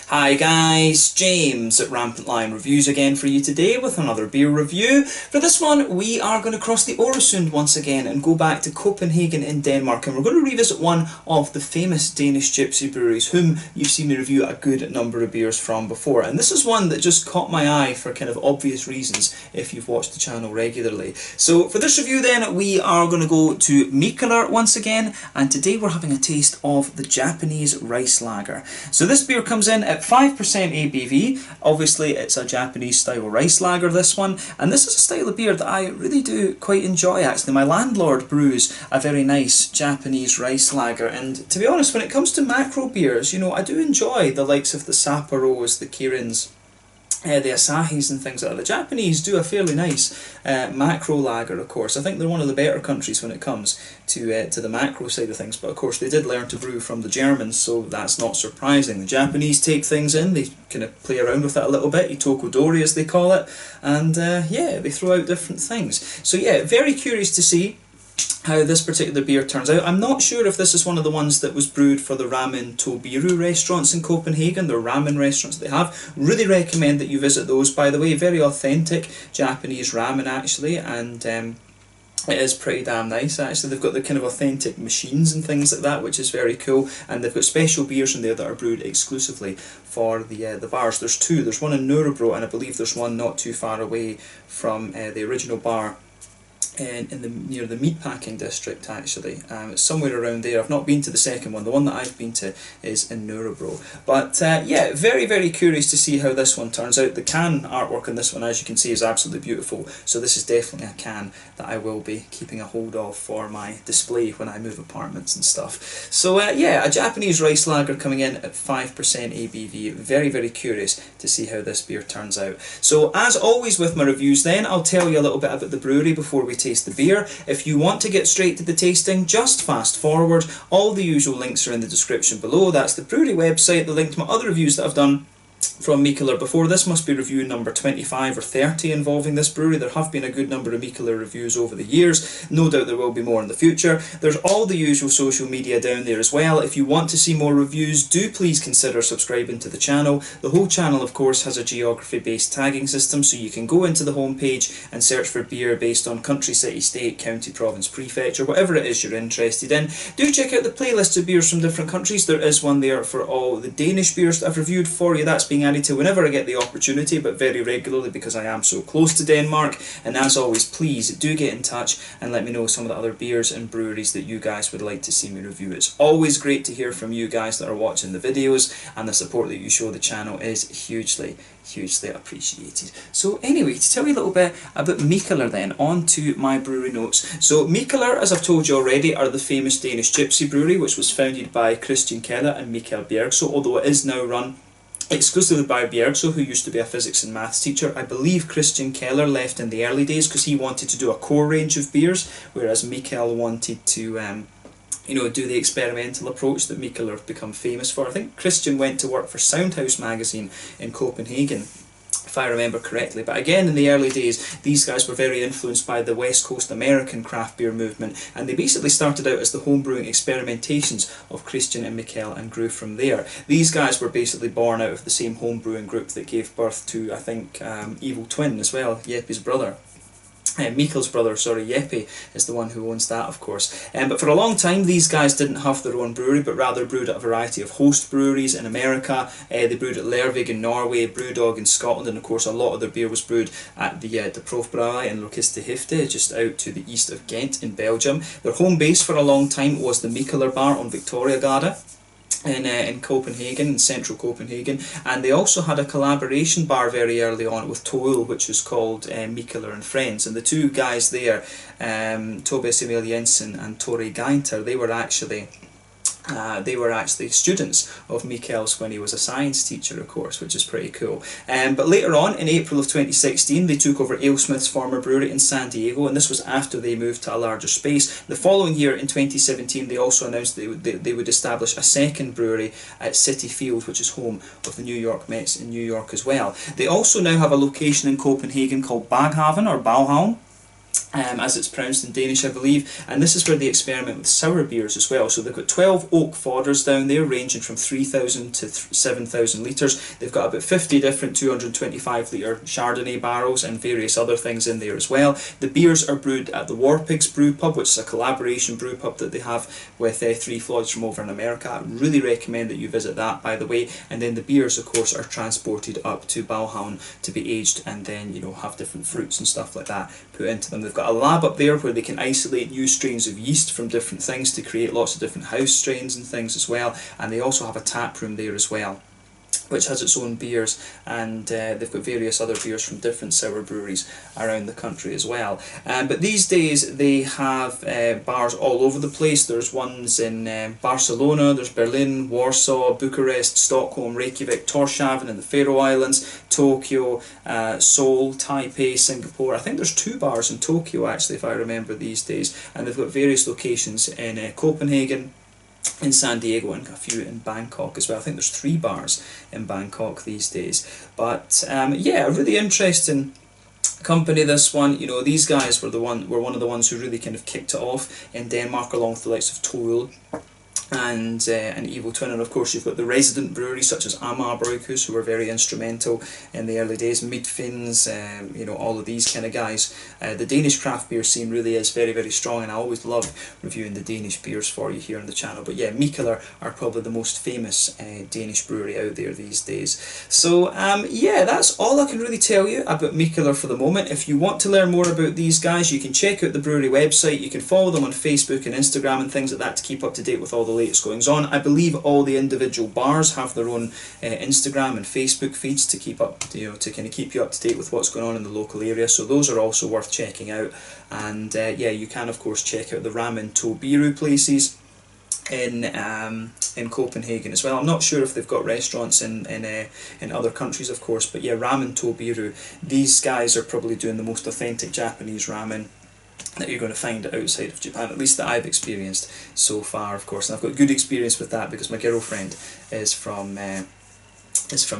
Hi guys, James at Rampant Lion Reviews again for you today with another beer review. For this one we are going to cross the Øresund once again and go back to Copenhagen in Denmark, and we're going to revisit one of the famous Danish gypsy breweries whom you've seen me review a good number of beers from before, and this is one that just caught my eye for kind of obvious reasons if you've watched the channel regularly. So for this review then we are going to go to Mikkeller once again, and today we're having a taste of the Japanese rice lager. So this beer comes in at 5% ABV. Obviously it's a Japanese style rice lager, this one, and this is a style of beer that I really do quite enjoy actually. My landlord brews a very nice Japanese rice lager, and to be honest, when it comes to macro beers, you know, I do enjoy the likes of the Sapporos, the Kirins, the Asahis and things like that. The Japanese do a fairly nice macro lager, of course. I think they're one of the better countries when it comes to the macro side of things, but of course they did learn to brew from the Germans, so that's not surprising. The Japanese take things in, they kind of play around with it a little bit, itokodori as they call it, and yeah, they throw out different things. So yeah, very curious to see how this particular beer turns out. I'm not sure if this is one of the ones that was brewed for the Ramen Tobiru restaurants in Copenhagen, the ramen restaurants they have. Really recommend that you visit those, by the way. Very authentic Japanese ramen actually, and it is pretty damn nice actually. They've got the kind of authentic machines and things like that, which is very cool, and they've got special beers in there that are brewed exclusively for the bars. There's two. There's one in Nørrebro, and I believe there's one not too far away from the original bar near the meatpacking district actually. It's somewhere around there. I've not been to the second one. The one that I've been to is in Nørrebro. But yeah, very curious to see how this one turns out. The can artwork on this one, as you can see, is absolutely beautiful. So this is definitely a can that I will be keeping a hold of for my display when I move apartments and stuff. So yeah, a Japanese rice lager coming in at 5% ABV. Very curious to see how this beer turns out. So as always with my reviews then, I'll tell you a little bit about the brewery before we taste the beer. If you want to get straight to the tasting, just fast forward. All the usual links are in the description below. That's the brewery website, the link to my other reviews that I've done from Mikkeller before. This must be review number 25 or 30 involving this brewery. There have been a good number of Mikkeller reviews over the years. No doubt there will be more in the future. There's all the usual social media down there as well. If you want to see more reviews, do please consider subscribing to the channel. The whole channel, of course, has a geography-based tagging system, so you can go into the homepage and search for beer based on country, city, state, county, province, prefecture, whatever it is you're interested in. Do check out the playlist of beers from different countries. There is one there for all the Danish beers that I've reviewed for you. That's being added to whenever I get the opportunity, but very regularly because I am so close to Denmark. And as always, please do get in touch and let me know some of the other beers and breweries that you guys would like to see me review. It's always great to hear from you guys that are watching the videos, and the support that you show the channel is hugely appreciated. So anyway, to tell you a little bit about Mikkeller then, on to my brewery notes. So Mikkeller, as I've told you already, are the famous Danish gypsy brewery, which was founded by Christian Keller and Mikkel Bjergso, although it is now run exclusively by Bjergso, who used to be a physics and maths teacher. I believe Christian Keller left in the early days because he wanted to do a core range of beers, whereas Mikkel wanted to you know, do the experimental approach that Mikkeller have become famous for. I think Christian went to work for Soundhouse magazine in Copenhagen, if I remember correctly. But again, in the early days, these guys were very influenced by the West Coast American craft beer movement, and they basically started out as the homebrewing experimentations of Christian and Mikkel and grew from there. These guys were basically born out of the same homebrewing group that gave birth to, I think, Evil Twin as well, Jeppe's brother. Mikkel's brother, sorry, Jeppe is the one who owns that, of course. But for a long time these guys didn't have their own brewery, but rather brewed at a variety of host breweries in America. They brewed at Lervig in Norway, Brewdog in Scotland, and of course a lot of their beer was brewed at the Profbrouwerij in Lokiste Hifte, just out to the east of Ghent in Belgium. Their home base for a long time was the Mikkeller bar on Victoriagade in Copenhagen, in central Copenhagen, and they also had a collaboration bar very early on with Toul, which was called Mikkeller and Friends, and the two guys there, Tobias Emil Jensen and Tore Gainter, they were actually students of Mikkel's when he was a science teacher, of course, which is pretty cool. But later on, in April of 2016, they took over AleSmith's former brewery in San Diego, and this was after they moved to a larger space. The following year, in 2017, they also announced they would establish a second brewery at Citi Field, which is home of the New York Mets in New York as well. They also now have a location in Copenhagen called Baghaven, or Bauhavn. as it's pronounced in Danish, I believe, and this is where they experiment with sour beers as well. So they've got 12 oak fodders down there, ranging from 3,000 to 7,000 litres. They've got about 50 different 225 litre Chardonnay barrels and various other things in there as well. The beers are brewed at the War Pigs Brew Pub, which is a collaboration brew pub that they have with Three Floyds from over in America. I really recommend that you visit that, by the way. And then the beers, of course, are transported up to Balhaun to be aged, and then, you know, have different fruits and stuff like that put into them. They've got a lab up there where they can isolate new strains of yeast from different things to create lots of different house strains and things as well. And they also have a tap room there as well, which has its own beers, and they've got various other beers from different sour breweries around the country as well. But these days they have bars all over the place. There's ones in Barcelona, there's Berlin, Warsaw, Bucharest, Stockholm, Reykjavik, Tórshavn in the Faroe Islands, Tokyo, Seoul, Taipei, Singapore. I think there's 2 bars in Tokyo actually, if I remember these days, and they've got various locations in Copenhagen, in San Diego, and a few in Bangkok as well. I think there's 3 bars in Bangkok these days. But yeah, a really interesting company, this one. You know, these guys were one of the ones who really kind of kicked it off in Denmark, along with the likes of Tool and Evil Twin, and of course you've got the resident breweries such as Amagerbrygghus, who were very instrumental in the early days, Midfinns, you know, all of these kind of guys. The Danish craft beer scene really is very, very strong, and I always love reviewing the Danish beers for you here on the channel. But yeah, Mikkeller are probably the most famous Danish brewery out there these days. So yeah, that's all I can really tell you about Mikkeller for the moment. If you want to learn more about these guys, you can check out the brewery website. You can follow them on Facebook and Instagram and things like that to keep up to date with all the latest goings on. I believe all the individual bars have their own Instagram and Facebook feeds to keep up, you know, to kind of keep you up to date with what's going on in the local area. So those are also worth checking out. And yeah, you can of course check out the RampantLionReviews places in Copenhagen as well. I'm not sure if they've got restaurants in other countries, of course, but yeah, RampantLionReviews. These guys are probably doing the most authentic Japanese ramen that you're going to find outside of Japan, at least that I've experienced so far, of course. And I've got good experience with that because my girlfriend is from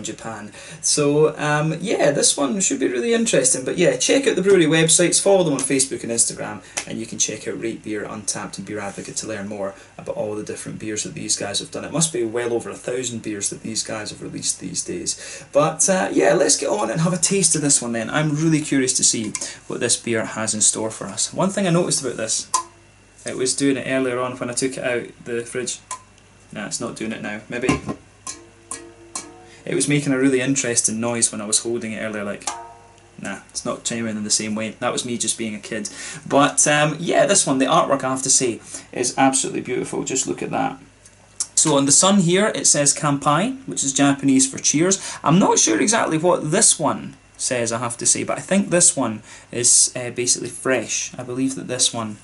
Japan. So yeah, this one should be really interesting. But yeah, check out the brewery websites, follow them on Facebook and Instagram, and you can check out Rate Beer, Untappd and Beer Advocate to learn more about all the different beers that these guys have done. It must be well over 1,000 beers that these guys have released these days. But yeah, let's get on and have a taste of this one then. I'm really curious to see what this beer has in store for us. One thing I noticed about this, it was doing it earlier on when I took it out the fridge. Nah, it's not doing it now. Maybe it was making a really interesting noise when I was holding it earlier, like, nah, it's not chiming in the same way. That was me just being a kid. But yeah, this one, the artwork, I have to say, is absolutely beautiful. Just look at that. So on the sun here, it says Kampai, which is Japanese for cheers. I'm not sure exactly what this one says, I have to say, but I think this one is basically fresh. I believe that this one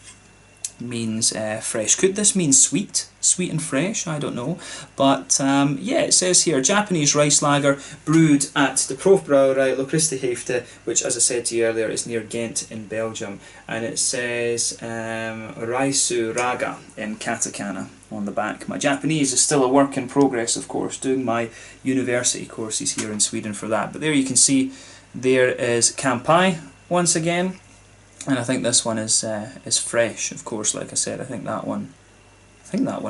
means fresh. Could this mean sweet? Sweet and fresh? I don't know. But yeah, it says here, Japanese rice lager brewed at the Proefbrouwerij Locristi Hefte, which, as I said to you earlier, is near Ghent in Belgium. And it says Raisu Raga in katakana on the back. My Japanese is still a work in progress, of course, doing my university courses here in Sweden for that. But there you can see, there is Kampai once again. And I think this one is fresh, of course. Like I said, I think that one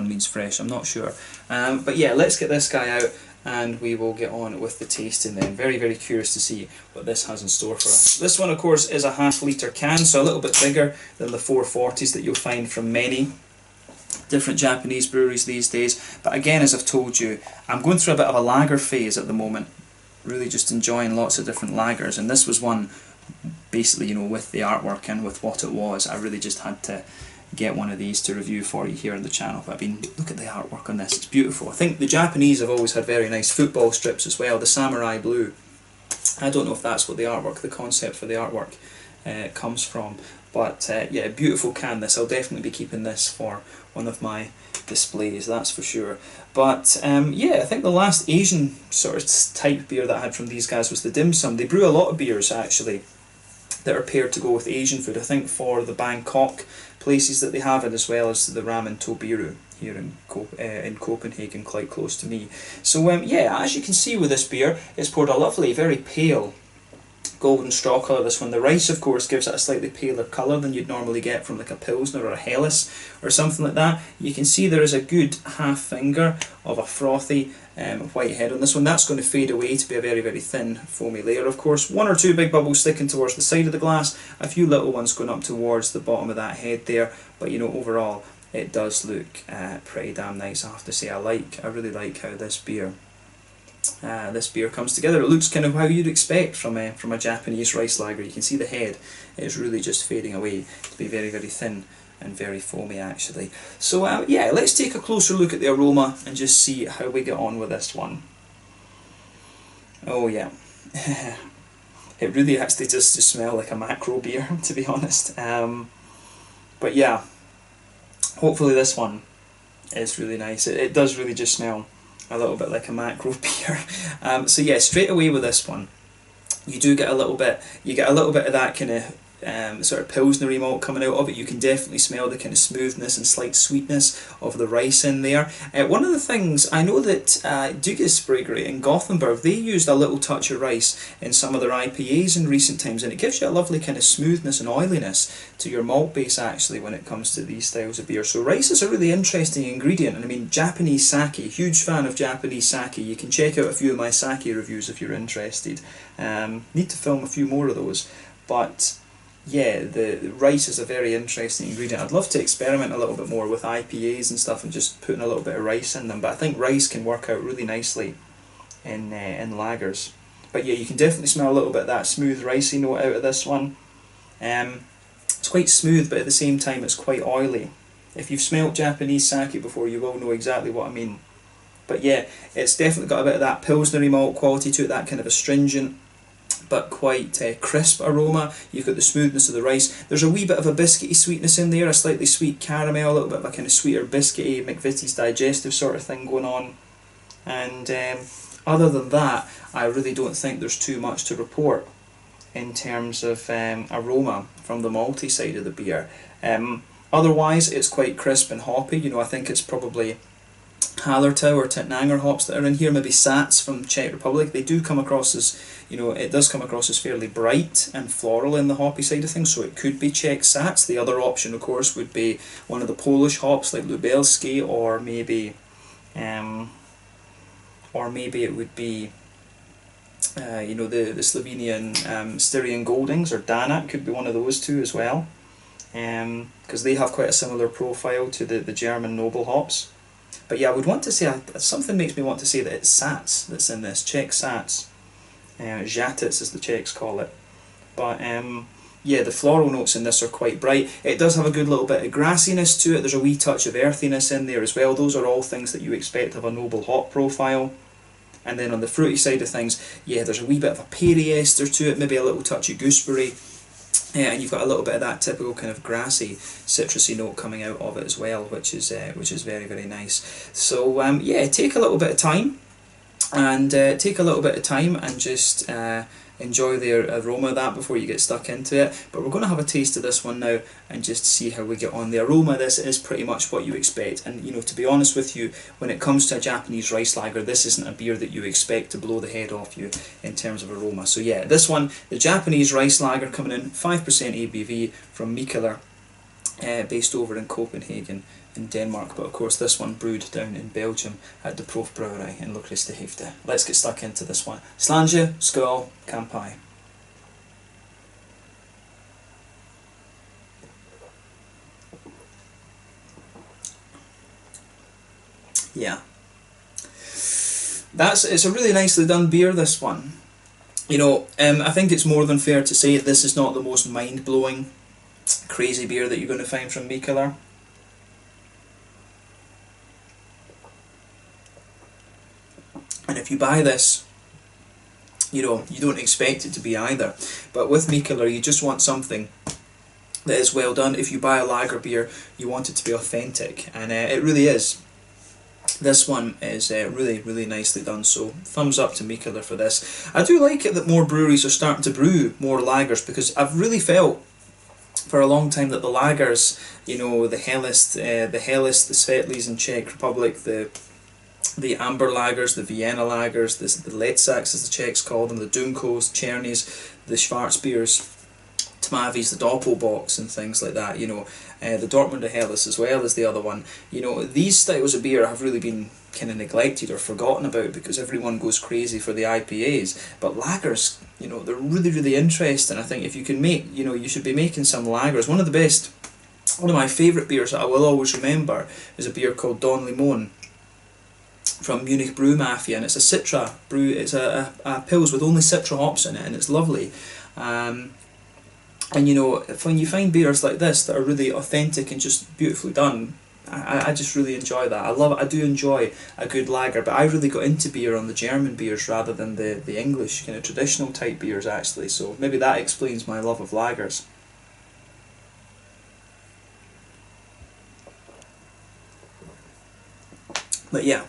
means fresh. I'm not sure, but yeah, let's get this guy out and we will get on with the tasting then. Very, very curious to see what this has in store for us. This one, of course, is a half-litre can, so a little bit bigger than the 440s that you'll find from many different Japanese breweries these days. But again, as I've told you, I'm going through a bit of a lager phase at the moment. Really just enjoying lots of different lagers, and this was one. Basically, you know, with the artwork and with what it was, I really just had to get one of these to review for you here on the channel. But I mean, look at the artwork on this, it's beautiful. I think the Japanese have always had very nice football strips as well, the samurai blue. I don't know if that's what the artwork, the concept for the artwork comes from, but yeah, beautiful can this. I'll definitely be keeping this for one of my displays, that's for sure. But yeah, I think the last Asian sort of type beer that I had from these guys was the dim sum. They brew a lot of beers actually that are paired to go with Asian food, I think for the Bangkok places that they have it, as well as the RampantLionReviews here in Copenhagen, quite close to me. So yeah, as you can see with this beer, it's poured a lovely, very pale golden straw colour, this one. The rice, of course, gives it a slightly paler colour than you'd normally get from like a Pilsner or a Helles or something like that. You can see there is a good half finger of a frothy white head on this one. That's going to fade away to be a very, very thin foamy layer, of course. One or two big bubbles sticking towards the side of the glass, a few little ones going up towards the bottom of that head there, but you know, overall it does look pretty damn nice, I have to say. I really like how this beer comes together. It looks kind of how you'd expect from a Japanese rice lager. You can see the head is really just fading away to be very, very thin and very foamy actually. So yeah, let's take a closer look at the aroma and just see how we get on with this one. Oh yeah, it really actually does just smell like a macro beer, to be honest. But yeah, hopefully this one is really nice. It does really just smell a little bit like a macro beer. So yeah, straight away with this one, you get a little bit of that kind of sort of Pilsnery malt coming out of it. You can definitely smell the kind of smoothness and slight sweetness of the rice in there. One of the things, I know that Dugas Brewery in Gothenburg, they used a little touch of rice in some of their IPAs in recent times, and it gives you a lovely kind of smoothness and oiliness to your malt base actually when it comes to these styles of beer. So rice is a really interesting ingredient, and I mean, Japanese sake, huge fan of Japanese sake. You can check out a few of my sake reviews if you're interested. Need to film a few more of those, but yeah, the rice is a very interesting ingredient. I'd love to experiment a little bit more with IPAs and stuff and just putting a little bit of rice in them, but I think rice can work out really nicely in lagers. But yeah, you can definitely smell a little bit of that smooth ricey note out of this one. It's quite smooth, but at the same time it's quite oily. If you've smelt Japanese sake before, you will know exactly what I mean. But yeah, it's definitely got a bit of that Pilsnery malt quality to it, that kind of astringent but quite crisp aroma. You've got the smoothness of the rice. There's a wee bit of a biscuity sweetness in there, a slightly sweet caramel, a little bit of a kind of sweeter biscuity, McVitie's digestive sort of thing going on. And other than that, I really don't think there's too much to report in terms of aroma from the malty side of the beer. Otherwise, it's quite crisp and hoppy. You know, I think it's probably Hallertau or Tettnanger hops that are in here, maybe Sats from Czech Republic. They do come across as, you know, it does come across as fairly bright and floral in the hoppy side of things, so it could be Czech Sats. The other option, of course, would be one of the Polish hops like Lubelski, or maybe it would be you know, the Slovenian Styrian Goldings, or Danak could be one of those two as well, because they have quite a similar profile to the German noble hops. But yeah, I would want to say, something makes me want to say that it's Sats that's in this, Czech Sats. Žatec as the Czechs call it. But yeah, the floral notes in this are quite bright. It does have a good little bit of grassiness to it. There's a wee touch of earthiness in there as well. Those are all things that you expect of a noble hop profile. And then on the fruity side of things, yeah, there's a wee bit of a perry ester to it, maybe a little touch of gooseberry. And you've got a little bit of that typical kind of grassy, citrusy note coming out of it as well, which is very, very nice. So yeah, take a little bit of time, and just enjoy the aroma of that before you get stuck into it. But we're going to have a taste of this one now and just see how we get on. The aroma of this is pretty much what you expect, and you know, to be honest with you, when it comes to a Japanese rice lager, this isn't a beer that you expect to blow the head off you in terms of aroma. So yeah, this one, the Japanese rice lager, coming in 5% ABV from Mikkeller, based over in Copenhagen in Denmark, but of course this one brewed down in Belgium at the Prof Brewery in Lochristerhefte. Let's get stuck into this one. Slange, skål, kampai. Yeah, it's a really nicely done beer, this one. You know, I think it's more than fair to say this is not the most mind-blowing, crazy beer that you're going to find from Mikkeller. And if you buy this, you know, you don't expect it to be either. But with Mikkeller, you just want something that is well done. If you buy a lager beer, you want it to be authentic, and it really is. This one is really, really nicely done, so thumbs up to Mikkeller for this. I do like it that more breweries are starting to brew more lagers, because I've really felt for a long time that the lagers, you know, the Helles, the Svetlis in Czech Republic, the the amber lagers, the Vienna lagers, the Letzaks as the Czechs call them, the Dunkos, Chernies, the Schwarzbiers, Tmavis, the Doppelbocks and things like that, you know, the Dortmunder Helles as well as the other one. You know, these styles of beer have really been kind of neglected or forgotten about because everyone goes crazy for the IPAs. But lagers, you know, they're really, really interesting. I think if you can make, you know, you should be making some lagers. One of my favourite beers that I will always remember is a beer called Don Limon from Munich Brew Mafia, and it's a Citra brew. It's a pils with only Citra hops in it, and it's lovely. And you know, when you find beers like this that are really authentic and just beautifully done, I just really enjoy that. I do enjoy a good lager, but I really got into beer on the German beers rather than the English kind of traditional type beers actually, so maybe that explains my love of lagers. But yeah,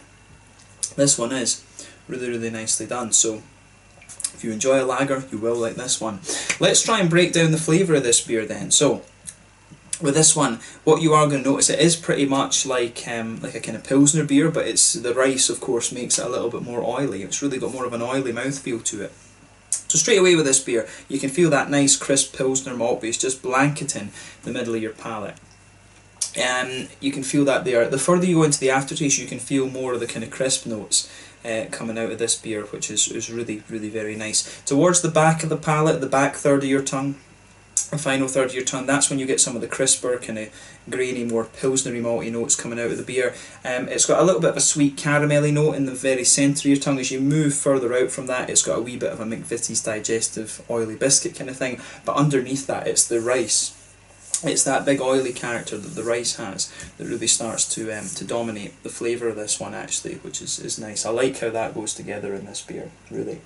this one is really, really nicely done, so if you enjoy a lager, you will like this one. Let's try and break down the flavour of this beer then. So, with this one, what you are going to notice, it is pretty much like a kind of Pilsner beer, but it's the rice, of course, makes it a little bit more oily. It's really got more of an oily mouthfeel to it. So straight away with this beer, you can feel that nice crisp Pilsner malt base just blanketing the middle of your palate. You can feel that there. The further you go into the aftertaste, you can feel more of the kind of crisp notes coming out of this beer, which is really, really very nice. Towards the back of the palate, the back third of your tongue, the final third of your tongue, that's when you get some of the crisper, kind of grainy, more pilsnery malty notes coming out of the beer. It's got a little bit of a sweet caramelly note in the very centre of your tongue. As you move further out from that, it's got a wee bit of a McVitie's digestive oily biscuit kind of thing, but underneath that it's the rice. It's that big oily character that the rice has that really starts to dominate the flavour of this one actually, which is nice. I like how that goes together in this beer, really.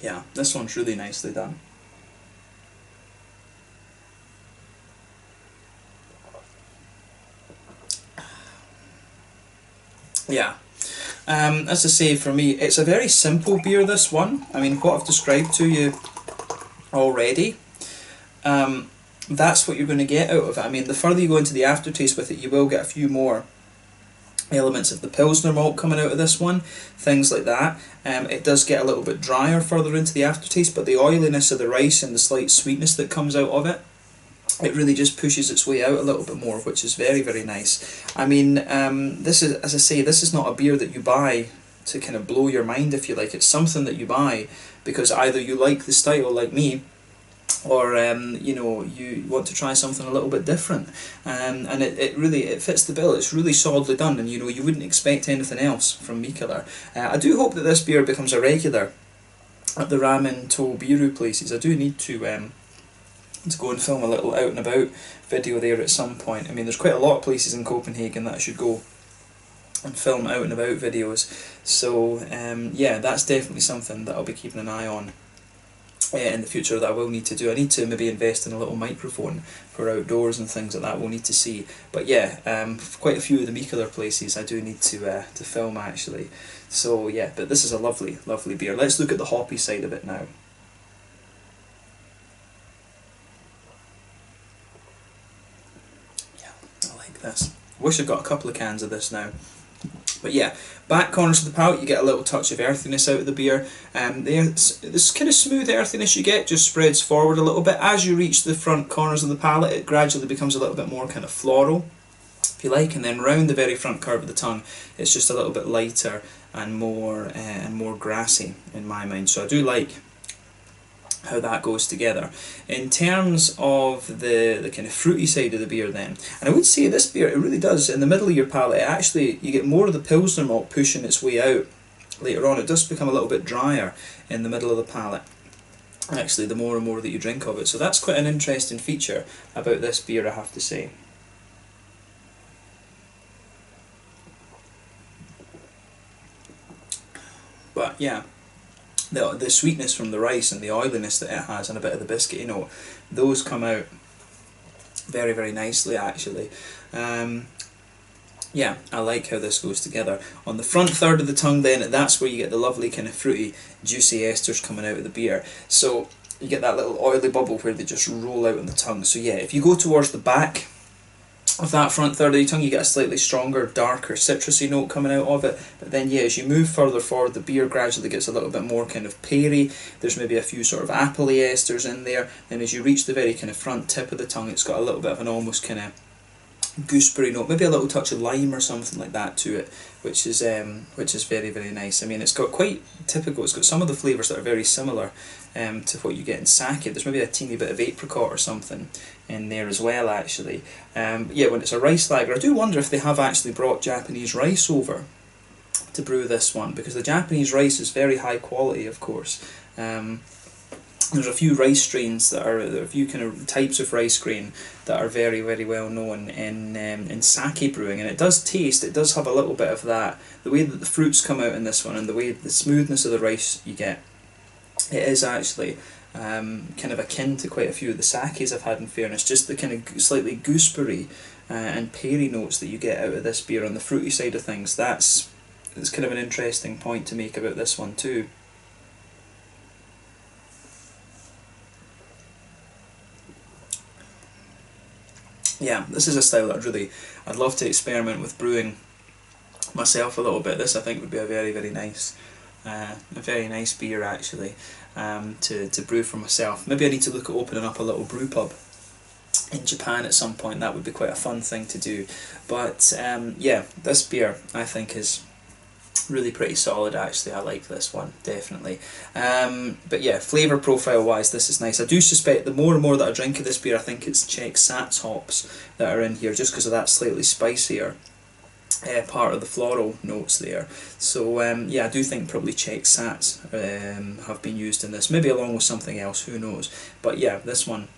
Yeah, this one's really nicely done. Yeah. As I say, for me, it's a very simple beer, this one. I mean, what I've described to you already, that's what you're going to get out of it. I mean, the further you go into the aftertaste with it, you will get a few more elements of the Pilsner malt coming out of this one, things like that. It does get a little bit drier further into the aftertaste, but the oiliness of the rice and the slight sweetness that comes out of it, it really just pushes its way out a little bit more, which is very, very nice. I mean, this is, as I say, this is not a beer that you buy to kind of blow your mind, if you like. It's something that you buy because either you like the style, like me, or you know, you want to try something a little bit different, and it really fits the bill. It's really solidly done, and you know, you wouldn't expect anything else from Mikkeller. I do hope that this beer becomes a regular at the RampantLionReviews places. I do need to go and film a little out and about video there at some point. I mean, there's quite a lot of places in Copenhagen that I should go and film out and about videos, so yeah, that's definitely something that I'll be keeping an eye on in the future that I will need to do. I need to maybe invest in a little microphone for outdoors and things like that. We'll need to see, but yeah, quite a few of the Mikkeller places I do need to film actually. So yeah, but this is a lovely, lovely beer. Let's look at the hoppy side of it now. This. I wish I'd got a couple of cans of this now. But yeah, back corners of the palate, you get a little touch of earthiness out of the beer. This kind of smooth earthiness you get just spreads forward a little bit. As you reach the front corners of the palate, it gradually becomes a little bit more kind of floral, if you like, and then round the very front curve of the tongue, it's just a little bit lighter and more grassy in my mind. So I do like how that goes together. In terms of the kind of fruity side of the beer then, and I would say this beer, it really does, in the middle of your palate, actually you get more of the Pilsner malt pushing its way out later on. It does become a little bit drier in the middle of the palate, actually, the more and more that you drink of it. So that's quite an interesting feature about this beer, I have to say. But yeah, the sweetness from the rice and the oiliness that it has and a bit of the biscuit, you know, those come out very, very nicely actually. Yeah, I like how this goes together. On the front third of the tongue then, that's where you get the lovely kind of fruity, juicy esters coming out of the beer. So you get that little oily bubble where they just roll out on the tongue. So yeah, if you go towards the back of that front third of the tongue, you get a slightly stronger, darker, citrusy note coming out of it. But then yeah, as you move further forward, the beer gradually gets a little bit more kind of peary. There's maybe a few sort of appley esters in there. Then as you reach the very kind of front tip of the tongue, it's got a little bit of an almost kind of gooseberry note, maybe a little touch of lime or something like that to it, which is very, very nice. I mean, it's got quite typical, it's got some of the flavours that are very similar to what you get in sake. There's maybe a teeny bit of apricot or something in there as well, actually. Yeah, when it's a rice lager, I do wonder if they have actually brought Japanese rice over to brew this one, because the Japanese rice is very high quality, of course. There's a few rice strains that are, there are a few kind of types of rice grain that are very, very well known in sake brewing, and it does taste, it does have a little bit of that, the way that the fruits come out in this one and the way the smoothness of the rice you get, it is actually kind of akin to quite a few of the sakes I've had, in fairness, just the kind of slightly gooseberry and peary notes that you get out of this beer on the fruity side of things. That's kind of an interesting point to make about this one too. Yeah, this is a style that I'd love to experiment with brewing myself a little bit. This I think would be a very, very nice beer actually to brew for myself. Maybe I need to look at opening up a little brew pub in Japan at some point. That would be quite a fun thing to do. But yeah, this beer I think is really pretty solid actually. I like this one, definitely. But yeah, flavour profile wise, this is nice. I do suspect the more and more that I drink of this beer, I think it's Czech Sats hops that are in here, just because of that slightly spicier part of the floral notes there. So yeah, I do think probably Czech Sats have been used in this, maybe along with something else, who knows. But yeah, this one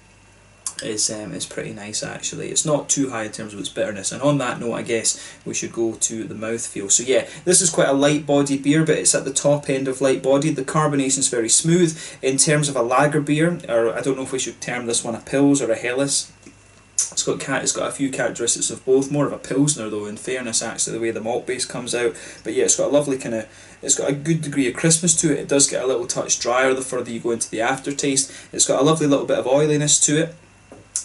is pretty nice actually. It's not too high in terms of its bitterness, and on that note I guess we should go to the mouthfeel. So yeah, this is quite a light bodied beer, but it's at the top end of light bodied. The carbonation is very smooth. In terms of a lager beer, or I don't know if we should term this one a Pils or a Helles, it's got a few characteristics of both, more of a Pilsner though, in fairness actually, the way the malt base comes out. But yeah, it's got a lovely kind of, it's got a good degree of crispness to it. It does get a little touch drier the further you go into the aftertaste. It's got a lovely little bit of oiliness to it.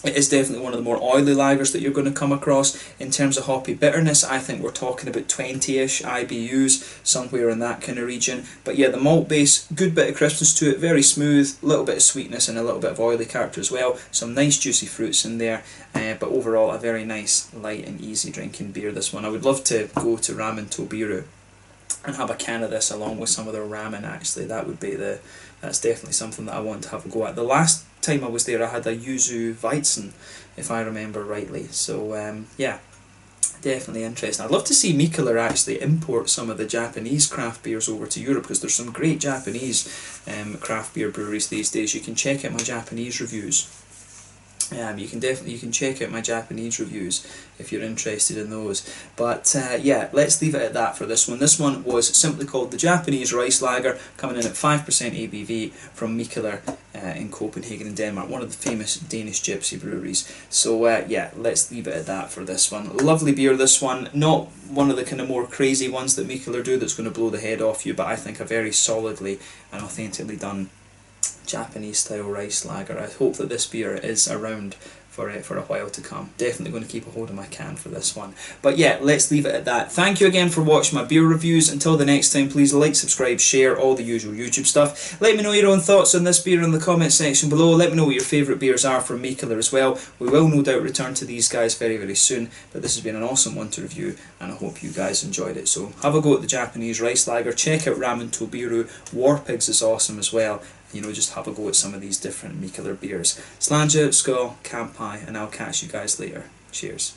It is definitely one of the more oily lagers that you're going to come across. In terms of hoppy bitterness, I think we're talking about 20-ish IBUs, somewhere in that kind of region. But yeah, the malt base, good bit of crispness to it, very smooth, a little bit of sweetness and a little bit of oily character as well. Some nice juicy fruits in there, but overall a very nice, light and easy drinking beer, this one. I would love to go to RampantLionReviews and have a can of this along with some of their ramen actually. That's definitely something that I want to have a go at. The last time I was there I had a Yuzu Weizen, if I remember rightly. So yeah, definitely interesting. I'd love to see Mikkeller actually import some of the Japanese craft beers over to Europe, because there's some great Japanese craft beer breweries these days. You can check out my Japanese reviews. You can check out my Japanese reviews if you're interested in those. But yeah, let's leave it at that for this one. This one was simply called the Japanese Rice Lager, coming in at 5% ABV from Mikkeller in Copenhagen in Denmark, one of the famous Danish gypsy breweries. So yeah, let's leave it at that for this one. Lovely beer, this one. Not one of the kind of more crazy ones that Mikkeller do that's going to blow the head off you, but I think a very solidly and authentically done Japanese style rice lager. I hope that this beer is around for a while to come. Definitely going to keep a hold of my can for this one. But yeah, let's leave it at that. Thank you again for watching my beer reviews. Until the next time, please like, subscribe, share, all the usual YouTube stuff. Let me know your own thoughts on this beer in the comment section below. Let me know what your favourite beers are from Mikkeller as well. We will no doubt return to these guys very, very soon, but this has been an awesome one to review, and I hope you guys enjoyed it. So have a go at the Japanese rice lager. Check out RampantLionReviews. War Pigs is awesome as well. You know, just have a go at some of these different Mikkeller beers. Slanja, Skål, Kampai, and I'll catch you guys later. Cheers.